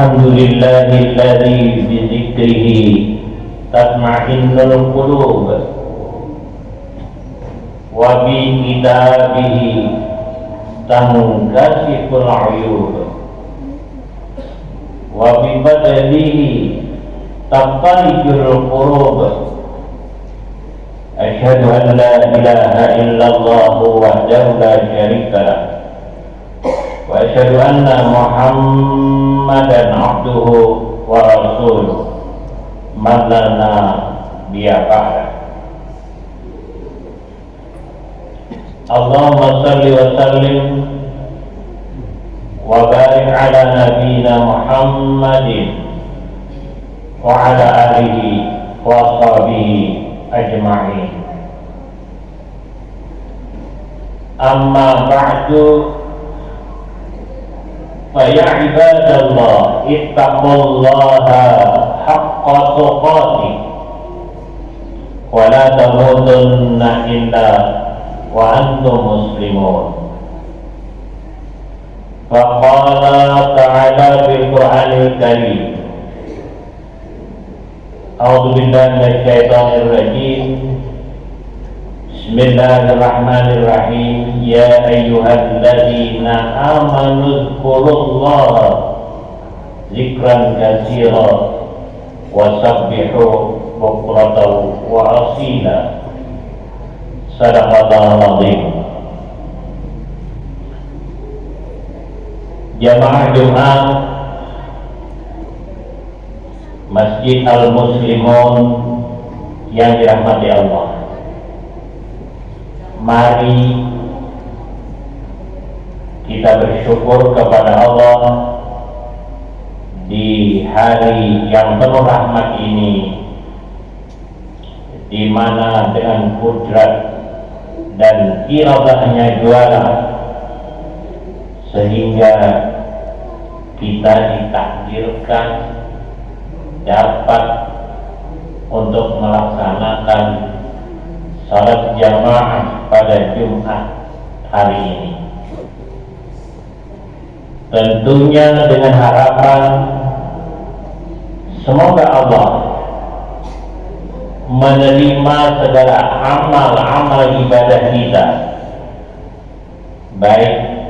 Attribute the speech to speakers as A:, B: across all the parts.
A: Alhamdulillahilladzi bizikrihi tatma'innul qulub wa bi kitabihi tankashiful 'uyub wa bi badalihi tafarijul qulub. Asyhadu an la ilaha illallah wahdahu la syarika lah wa asyhadu anna Muhammadan abduhu wa rasuluh man lana biya ba'da. Allahumma salli wa sallim wa barik ala nabiyyina Muhammadin wa ala alihi wa sahbihi ajma'in. Amma ba'du, fa ya ibadallah ittaqullaha haqqa tuqatih wa la tamutunna illa wa antum muslimun. Faqala ta'ala bil Qur'anil Karim, A'udzu billahi minasyaitonir rajim. Bismillahirrahmanirrahim. Ya ayyuhalladzina amanu dzkurullaha dzikran katsira wa sabbihu bukratan wa asila. Shadaqallahul azim. Jamaah Jumat Masjid Al-Muslimun yang dirahmati Allah, mari kita bersyukur kepada Allah di hari yang penuh rahmat ini, di mana dengan kudrat dan iradahnya juara sehingga kita ditakdirkan dapat untuk melaksanakan salat jamaah pada Jumat hari ini. Tentunya dengan harapan semoga Allah menerima segala amal-amal ibadah kita, baik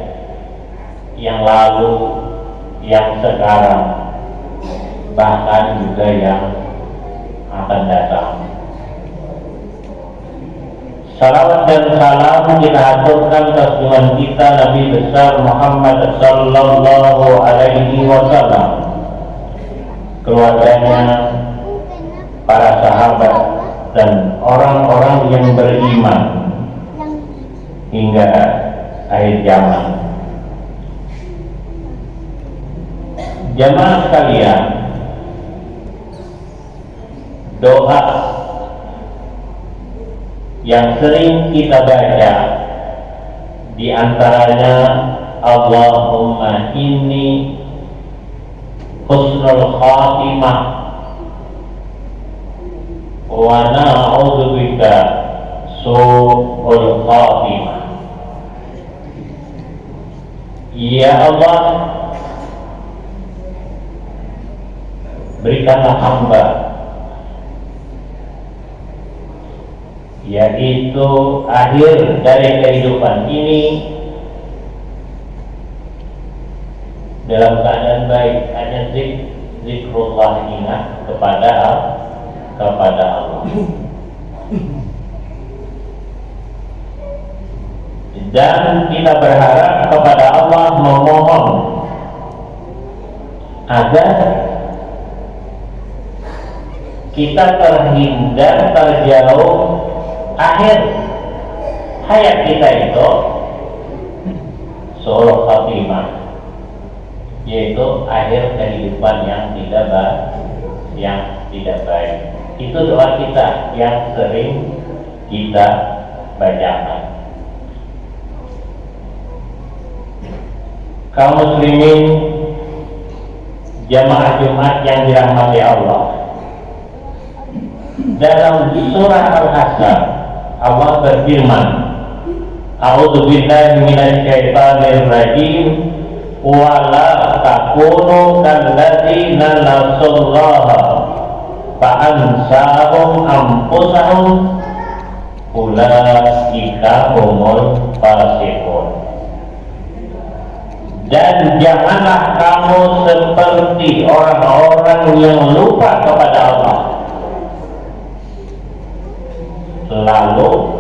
A: yang lalu, yang sekarang, bahkan juga yang akan datang. Salawat dan salam kita aturkan ke junjungan kita Nabi besar Muhammad sallallahu alaihi wasallam, keluarganya, para sahabat dan orang-orang yang beriman hingga akhir zaman. Jamaah sekalian, doa yang sering kita baca di antaranya Allahumma inni husnul khatimah wa na'udzubika su'ul khatimah. Ya Allah, berikanlah hamba yaitu akhir dari kehidupan ini dalam keadaan baik, hanya zikrullah, ingat kepada Allah. Dan kita berharap kepada Allah, memohon agar kita terhindar, terjauh akhir hayat kita itu su'ul khatimah, yaitu akhir kehidupan yang tidak baik. Itu doa kita yang sering kita bacakan. Kaum muslimin jamaah Jumat yang dirahmati Allah, dalam surah Al-Hasr Allah berfirman, A'udzu billahi minasyaitonir rajim, wala takunu kalladzina nasullaha fa'ansahum anfusahum ulaika humul fasiqun. Dan janganlah kamu seperti orang-orang yang lupa kepada Allah, lalu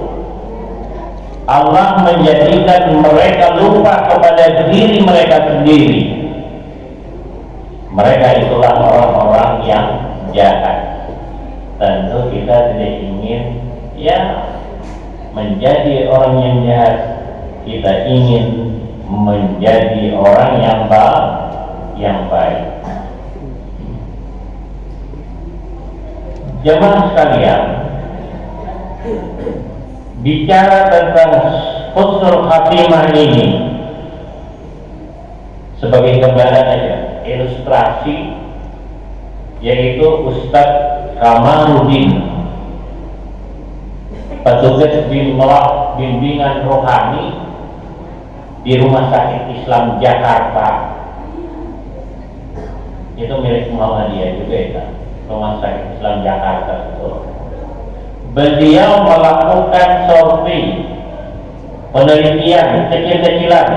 A: Allah menjadikan mereka lupa kepada diri mereka sendiri. Mereka itulah orang-orang yang jahat. Tentu kita tidak ingin menjadi orang yang jahat. Kita ingin menjadi orang yang baik. Jemaah sekalian, bicara tentang husnul khatimah ini sebagai gambaran aja, ilustrasi, yaitu Ustadz Kamarudin, petugas bimbingan rohani di Rumah Sakit Islam Jakarta. Itu milik Muhammadiyah juga ya, Rumah Sakit Islam Jakarta itu. Beliau melakukan survei, penelitian kecil-kecilan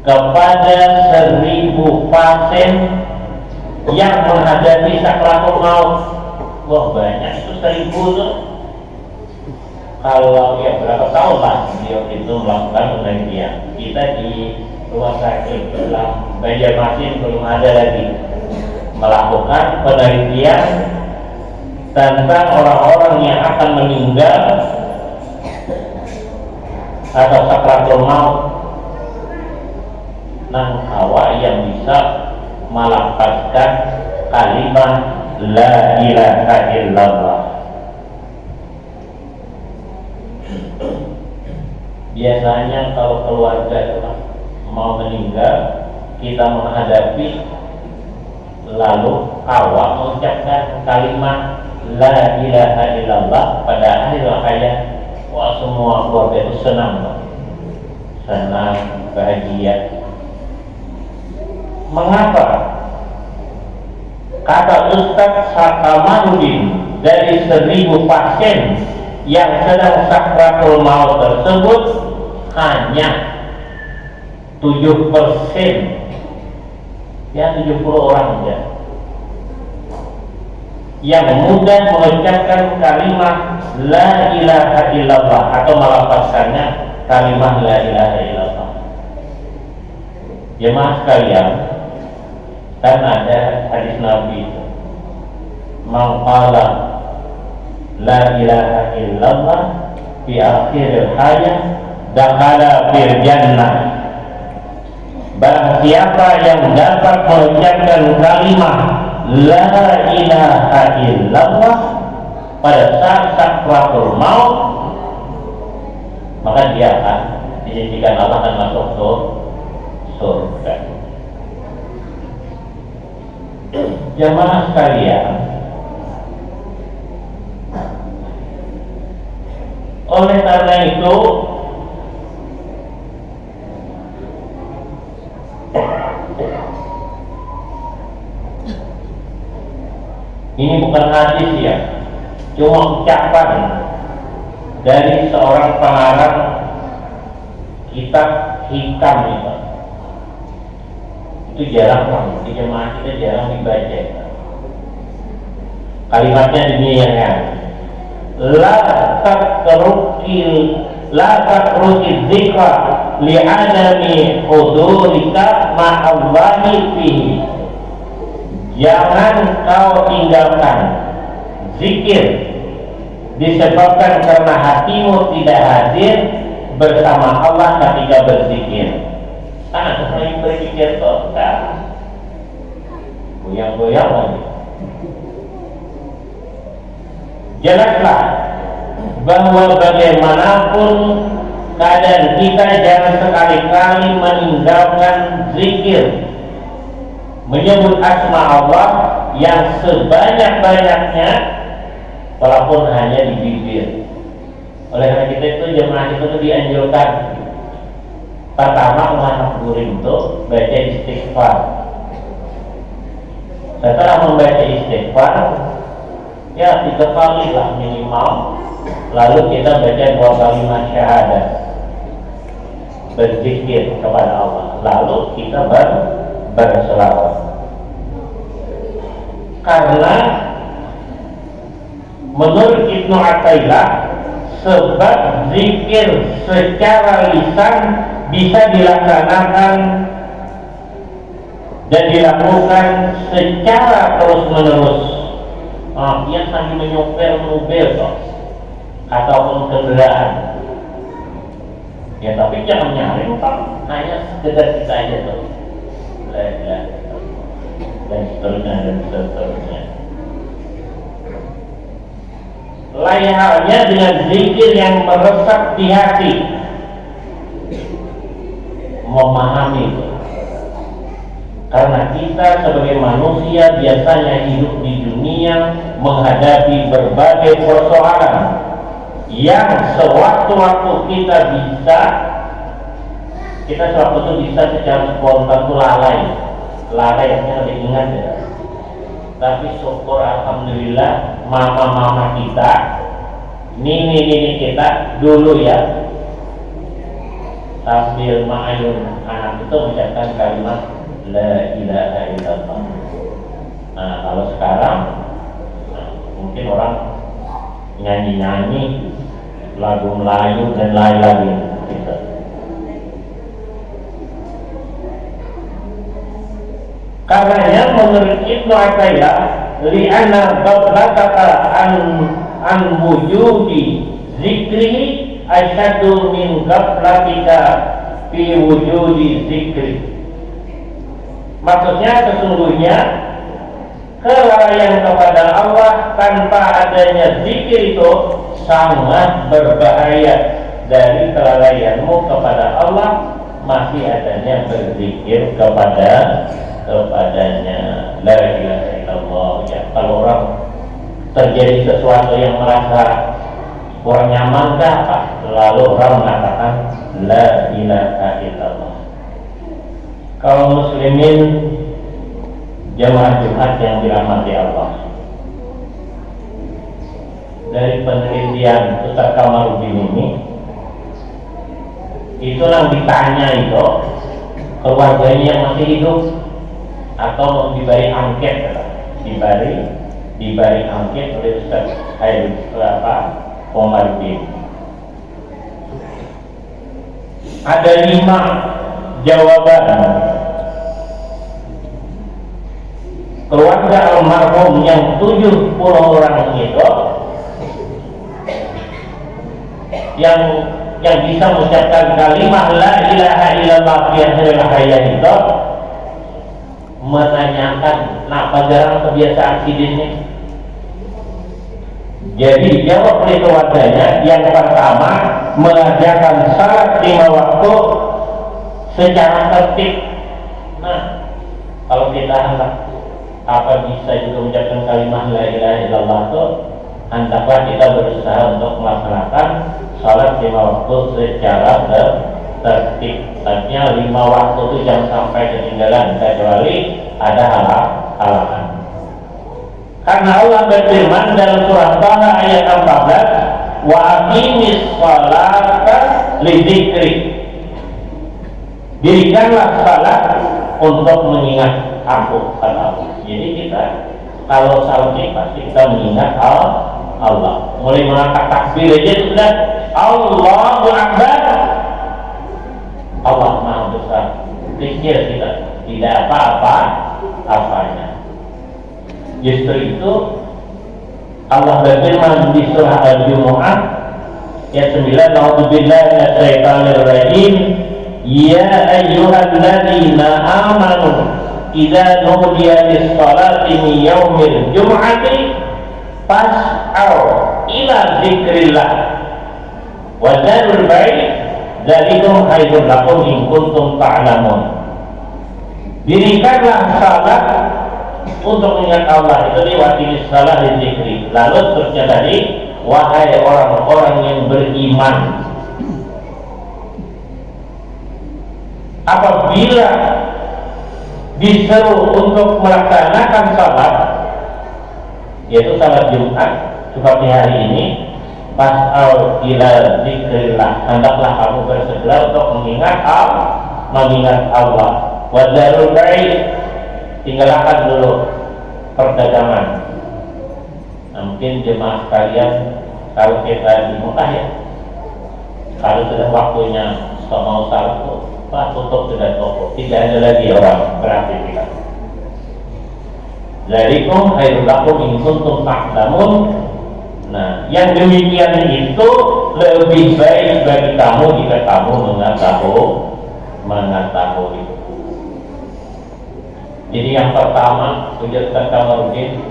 A: kepada 1000 pasien yang menghadapi sakratul maut. Wah, banyak itu, 1000 tuh. Kalau berapa tahun lah beliau itu melakukan penelitian. Kita di Rumah Sakit Islam Banjarmasin belum ada lagi melakukan penelitian tentang orang-orang yang akan meninggal atau sakratul maut, nang hawa yang bisa melafazkan kalimat la ilaha illallah. Biasanya kalau keluarga itu mau meninggal, kita menghadapi lalu awak mengucapkan kalimat la ilaha illallah pada akhir hayat. Wah, semua keluarga itu senang, bahagia. Mengapa? Kata Ustadz Kamarudin, dari 1000 pasien yang sedang sakratul maut tersebut, hanya 7%, 70 orang saja yang mudah mengucapkan kalimat la ilaha illallah atau melafazkannya kalimat la ilaha illallah. Jemaah sekalian, kan ada hadis Nabi itu, man qala la ilaha illallah fi akhir hayat dakhala fil jannah. Barang siapa yang dapat mengucapkan kalimat la ilaha illallah pada saat sakratul maut, maka dia akan dijanjikan Allah akan masuk surga. Jamaah sekalian, oleh karena itu ini bukan hadis ya, cuma ucapan dari seorang pengarang kitab hikam itu. Itu jarang di jemaah kita jarang dibaca. Kalimatnya demikian: la takrukil dzikra li'adami hudurika ma'allahi fihi. Jangan kau tinggalkan zikir disebabkan karena hatimu tidak hadir bersama Allah ketika berzikir. Karena sebenarnya berzikir kok goyang-goyang lagi. Jelaslah bahwa bagaimanapun keadaan kita, jangan sekali-kali meninggalkan zikir, menyebut asma Allah yang sebanyak-banyaknya, walaupun hanya di bibir. Oleh karena kita itu jemaah itu dianjurkan Pertama mengangkat untuk baca istighfar. Setelah membaca istighfar, ya 3 kali lah minimal. Lalu kita baca 2 kalimat syahadat, berzikir kepada Allah. Lalu kita berselawat. Karena menurut Ibnu Athaillah, sebab zikir secara lisan bisa dilaksanakan dan dilakukan secara terus-menerus. Dia sambil menyopir mobil ataupun kendaraan. Ya tapi jangan nyaring hanya sekedar kita aja tuh. Dan seterusnya. Lain halnya dengan zikir yang meresap di hati. Memahami itu. Karena kita sebagai manusia biasanya hidup di dunia menghadapi berbagai persoalan yang sewaktu-waktu kita sewaktu itu bisa secara spontan itu lalai yang diingat ya. Tapi syukur alhamdulillah mama-mama kita, nini kita dulu ya sambil mengayun anak itu mengucapkan kalimat la ilaha illallah. Nah kalau sekarang mungkin orang nyanyi lagu Melayu dan lain-lain gitu. Karenanya menurut Ibnu Athaillah, li'anna ghaflataka an wujudi zikri asyadu min ghaflatika fi wujudi zikri. Maksudnya sesungguhnya kelalaian kepada Allah tanpa adanya zikir itu sangat berbahaya dari kelalaianmu kepada Allah masih adanya berzikir kepadanya. La ilaha illallah. Ya, kalau orang terjadi sesuatu yang merasa kurang nyaman lalu orang mengatakan la ilaha illallah. Kaum muslimin jamaah Jumat yang dirahmati Allah, dari penelitian Ustaz Kamarudin ini, itu yang ditanya itu keluarganya yang masih hidup atau diberi angket, diberi angket oleh Ustaz Kamarudin. Ada 5 jawaban. Keluarga almarhum yang 70 orang itu yang bisa mengucapkan kalimat la ilaha illallah fi akhiril hayat itu menanyakan, kenapa jarang kebiasaan sidinnya? Jadi jawab oleh keluarganya, yang pertama mengerjakan salat 5 waktu secara tertib. Nah, kalau kita hendak bisa juga mengucapkan kalimat la ilaha illallah itu, hendaklah kita berusaha untuk melaksanakan salat 5 waktu secara tertib. Artinya 5 waktu itu jangan sampai ketinggalan kecuali ada halangan. Karena Allah berfirman dalam surah Taha ayat 14, wa aqimis sholata lidzikri. Dirikanlah salat untuk mengingat aku, kata Allah. Jadi kita kalau salat ini pasti kita mengingat Allah. Mulai mengangkat takbir aja sudah Allahu Akbar. Allah Maha Besar. Zikir kita tidak apa-apanya. Justru itu Allah berfirman di surah Al-Jumu'ah ayat 9, A'udzubillahi minasyaitonir rajim. Ya ayyuhalladzina amanu idza nudiya lis-shalati min yaumil jum'ati fas'au ila dzikrillah wa dzarul bai' dzalikum khairun lakum in kuntum ta'lamun. Dirikanlah salat untuk mengingat Allah, itu diwakili salat di zikri. Lalu seterusnya tadi, wahai orang-orang yang beriman, apabila disuruh untuk melaksanakan salat, yaitu salat Jumat seperti hari ini, fas'au ila zikrillah, hendaklah kamu bersegera untuk mengingat Allah. Wa dzarul bai', tinggalkan dulu perdagangan. Nah, mungkin jemaah sekalian, kalau kita di Mekah ya, kalau sudah waktunya mau salat tuh, Pak, tutup sudah toko, tidak ada lagi orang beraktivitas. Zalikum khairul lakum in kuntum ta'lamun. Nah, yang demikian itu lebih baik bagi kamu jika kamu mengetahui. Jadi yang pertama, Ustaz Kamarudin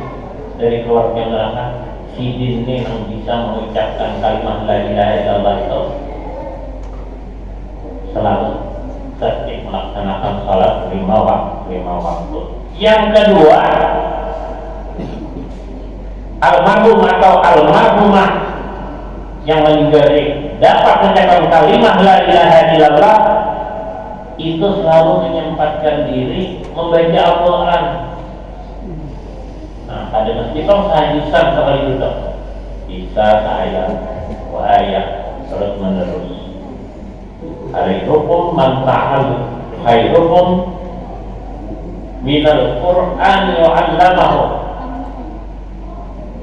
A: dari keluarga neraka, si Dini yang bisa mengucapkan kalimat la ilaha illallah itu selalu setiap melaksanakan salat 5 waktu. Yang kedua, almarhum atau almarhumah yang meninggal dapat mengucapkan kalimat la ilaha illallah itu selalu menyempatkan diri membaca Al-Quran. Nah, pada meskipun kehajusan sekali itu bisa saya ayat terus menerus. Khairukum man ta'al khairukum minal Qur'an yu'allamahu,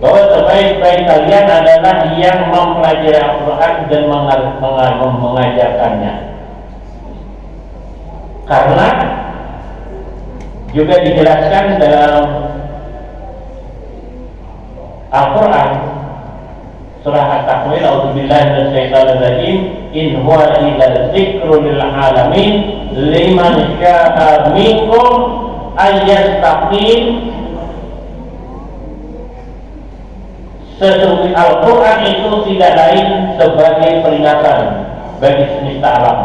A: bahwa sebaik-baik kalian adalah yang mempelajari Al-Quran dan mengajarkannya. Karena juga dijelaskan dalam Al-Quran surah At-Takwir, a'udzubillahi minasyaitonir rajim, in huwa illa dzikrun lil alamin liman syaa'a minkum ayyastaqim. Sesungguhnya Al-Quran itu tidak lain sebagai peringatan bagi semesta alam,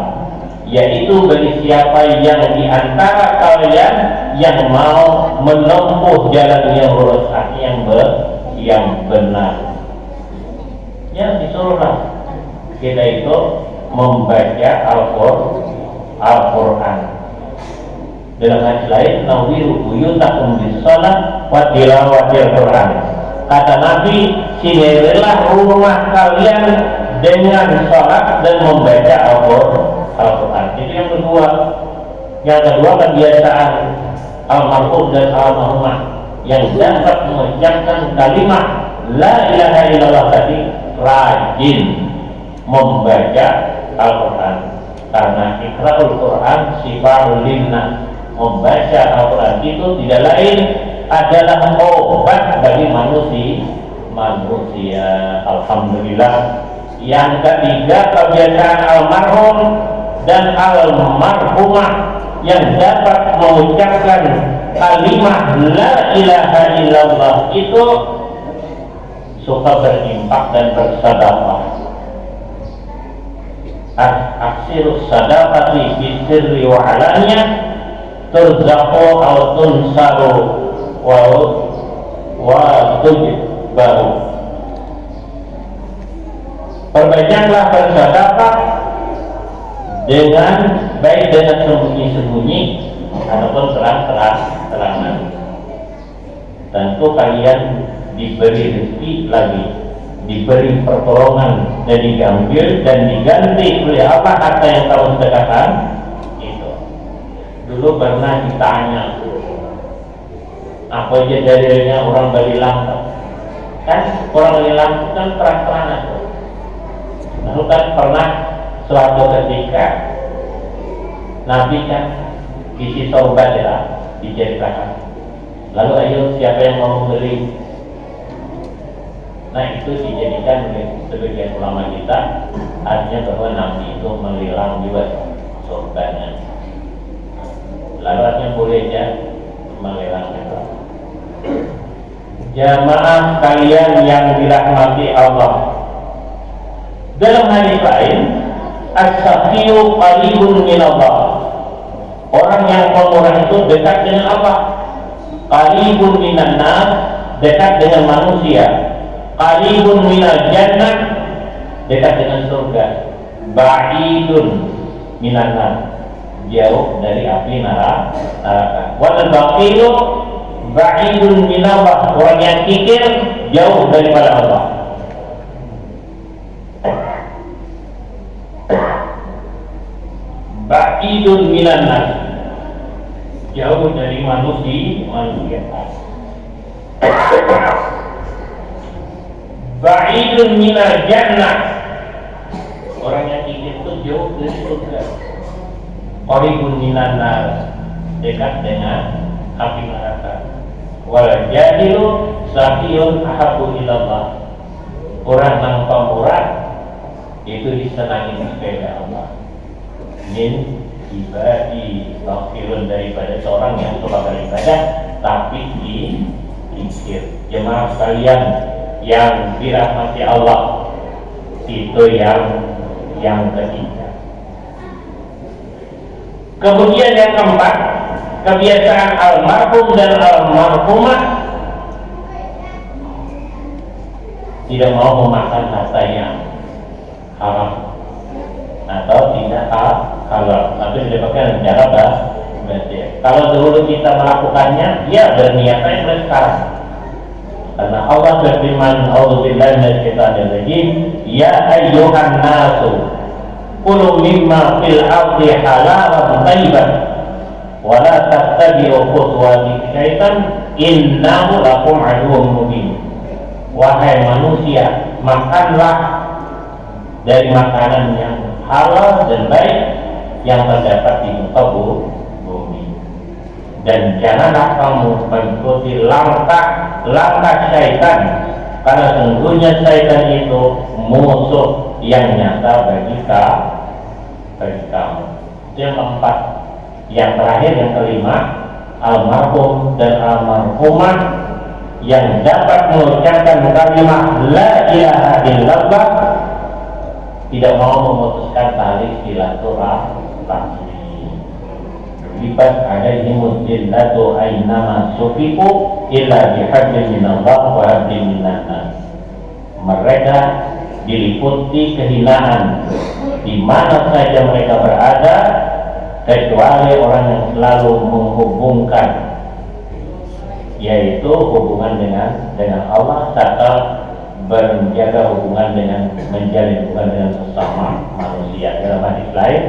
A: yaitu bagi siapa yang diantara kalian yang mau menempuh jalan yang lurus, yang benar. Ya, disuruhlah kita itu membaca Al-Quran. Dalam hadis lain, nawiru buyutakum bis-shalah wa tilawatil Quran. Kata Nabi, sinirilah rumah kalian dengan salat dan membaca Al-Quran. Itu yang kedua. Yang kedua, kebiasaan almarhum dan almarhumah yang dapat mengucapkan kalimat la ilaha illallah tadi rajin membaca Al-Quran. Karena iqra'ul Quran syifaa'ul linnas, membaca Al-Quran itu tidak lain adalah obat bagi manusia. Alhamdulillah. Yang ketiga, kebiasaan almarhum dan almarhumah yang dapat mengucapkan kalimat la ilaha illallah itu suka berinfak dan bersedekah. Aksirus sadaqati bisirri wa alaniyah turzaqu aw tunsaru wa tujbaru. Perbanyaklah bersedekah dengan baik dengan sembunyi-sembunyi ataupun terang-terangan. Tentu kalian diberi rezeki lagi, diberi pertolongan dan diambil dan diganti oleh apa harta yang kamu sedekahkan itu. Dulu pernah ditanya, apa aja dalilnya orang Bali Langka? Kan orang Bali Langka kan terang-terangan. Lalu kan pernah suatu ketika Nabi kan isi sorban ya diceritakan. Lalu ayo siapa yang mau membeli? Nah, itu dijadikan oleh sebagian ulama kita artinya bahwa Nabi itu melilang juga sorbannya. Lalu artinya boleh aja melilang itu. Jamaah kalian yang dirahmati Allah, dalam hadis lain, as-saqiyu qaribun min Allah. Orang yang pemurah itu dekat dengan Allah. Qaribun minan nas, dekat dengan manusia. Qaribun minal jannah, dekat dengan surga. Ba'idun minan nas, jauh dari api neraka. Wal baqilu ba'idun minallah, orang yang kikir jauh daripada Allah. Ba'idun minannas, jauh dari manusia. Ba'idun minal jannah, orang yang kikir itu jauh dari surga. Qaribun minan nar, dekat dengan api neraka. Wal jahilu saqiyun ahabbu ilallah, orang yang pemurah itu disenangi kepada Allah. Min ibadi bakhilun, daripada seorang yang suka beribadah tapi dikikir. Jemaah sekalian yang dirahmati Allah, itu yang ketiga. Kemudian yang keempat, kebiasaan almarhum dan almarhumah tidak mau memakan harta yang haram atau tidak halal, atau didapatkan cara berarti. Kalau dulu kita melakukannya, ya berniatnya mulai sekarang. Karena Allah berfirman, "A'udzubillahi minasyaitonir rajim, ya ayyuhan nasu kulu mimma fil ardi halalan thayyiban wa la tattabi'u khutuwati syaitan innahu lakum aduwwun mubin." Wahai manusia, makanlah dari makanan yang halal dan baik yang terdapat di muka bumi, dan janganlah kamu mengikuti langkah syaitan, karena sungguhnya syaitan itu musuh yang nyata bagi kamu. Itu yang keempat. Yang terakhir, yang kelima, almarhum dan almarhumah yang dapat mengucapkan kalimat la ilaha illallah tidak mau memutuskan tali silaturahmi. Libat alaihimud dillatu aynama sufiqu illa bihablin minallah wa hablin minannas. Mereka diliputi kehinaan di mana saja mereka berada, kecuali orang yang selalu menghubungkan, yaitu hubungan dengan Allah, serta menjaga hubungan menjalin hubungan dengan sesama manusia. Dalam hadis lain,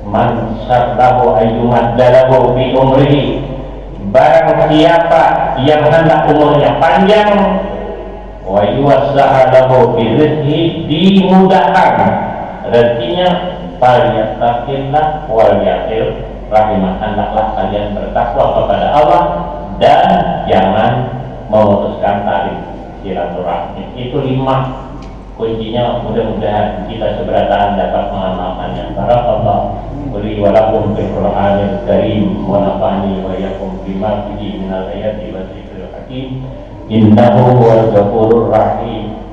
A: man sarrahu ayyumat dalahu bi umrihi, barang siapa yang hendak umurnya panjang, wa yuwassa'a lahu bi rizqihi, dimudahkan rezekinya, falyattaqillah wal yaqil rahimah, hendaklah kalian bertakwa kepada Allah dan jangan memutuskan tali silaturahmi. Itu 5 kuncinya. Mudah-mudahan kita seberatan dapat mengamalkannya. Barakallahu li wa lakum fil Qur'anil Karim wa nafa'ani wa iyyakum bima fihi minal ayati wa dzikril hakim. Innahu huwal ghafurur rahim.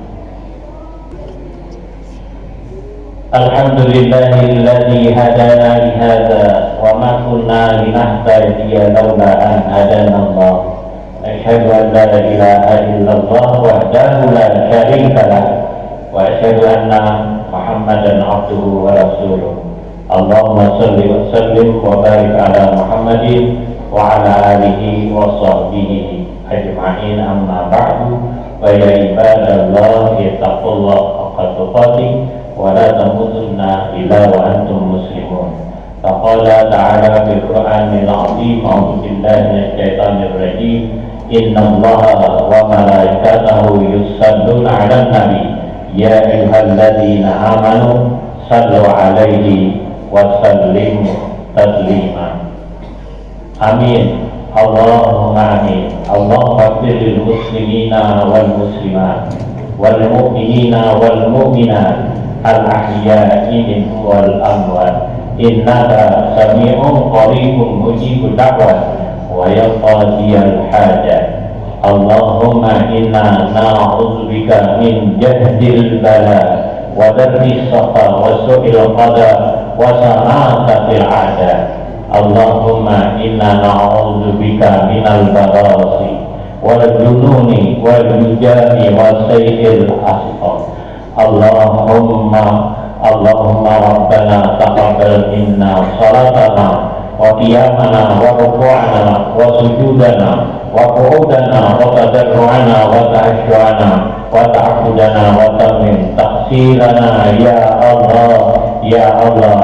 A: Alhamdulillahilladzi hadana li hadza wa ma kunna linahtadiya laula an hadana Allah. Asyhadu an la ilaha illallah wahdahu la syarika lah wa asyhadu anna Muhammadan abduhu wa rasuluh. Allahumma shalli wa sallim wa barik ala Muhammadin wa ala alihi wa sahbihi ajma'in, amma ba'du. Wa ya ibadallahi taqullaha haqqa tuqatih wa la tamutunna illa wa antum muslimun. Faqala ta'ala fil Qur'anil 'azim, a'udzu billahi minasy syaithanir rajim. Innallaha wa malaikatahu yusalluna 'alan nabi ya ayyuhalladzina amanu sallu 'alaihi wa sallimu taslima. Amin. Allahumma amin. Allahumma ighfir lil muslimina wal muslimat wal mu'minina wal mu'minat al ahya'i minhum wal amwat, innaka sami'un qaribun mujibud da'wat wa yaqdiyal hajat. Allahumma inna na'udzubika min jahdil bala wa darris safa wa su'il qada wa sa'atatil ada. Allahumma inna na'udzubika minal barasi wal jununi wal hujami wa sayyil asfar. Allahumma Allahumma rabbana taqabbal minna salatana wa qiyamana wa ruku'ana wa sujudana wa qu'udana wa tadarru'ana wa ta'asyu'ana wa ta'abudana wa tamin taqsirana ya Allah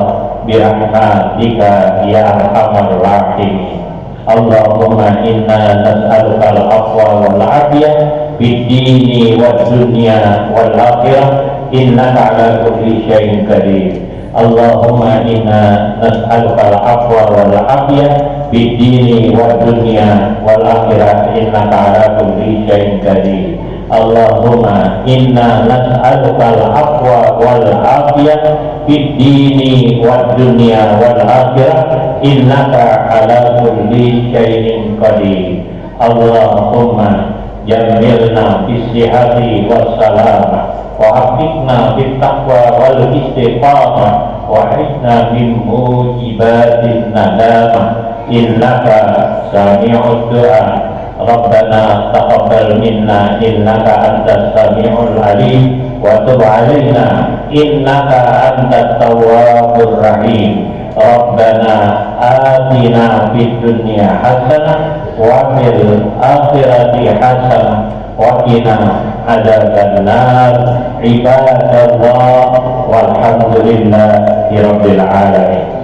A: birahmatika ya arhamar rahimin. Allahumma inna nas'aluka al-afwa wal afiyah fid dini wad dunya wal akhirah innaka ala kulli syai'in qadir. Allahumma inna nas'aluka al-afwa wal afiyah fid dini wad dunya wal akhirah innaka ala kulli syai'in qadir. Allahumma inna nas'aluka al-afwa wal afiyah fid dini wad dunya wal akhirah innaka ala kulli syai'in qadir. Allahumma jamilna bis sihhati was salamah wa hafiqna bit taqwa wal istiqamah wa hidna min mujibatin nadamah innaka sami'ud du'a. Rabbana taqabbal minna innaka antas sami'ul alim wa tub 'alaina innaka antat tawwabur rahim. Rabbana atina fid dunya hasanah wa fil akhirati hasanah wa qina adzaban nar. Ibadallah walhamdulillahi rabbil alamin.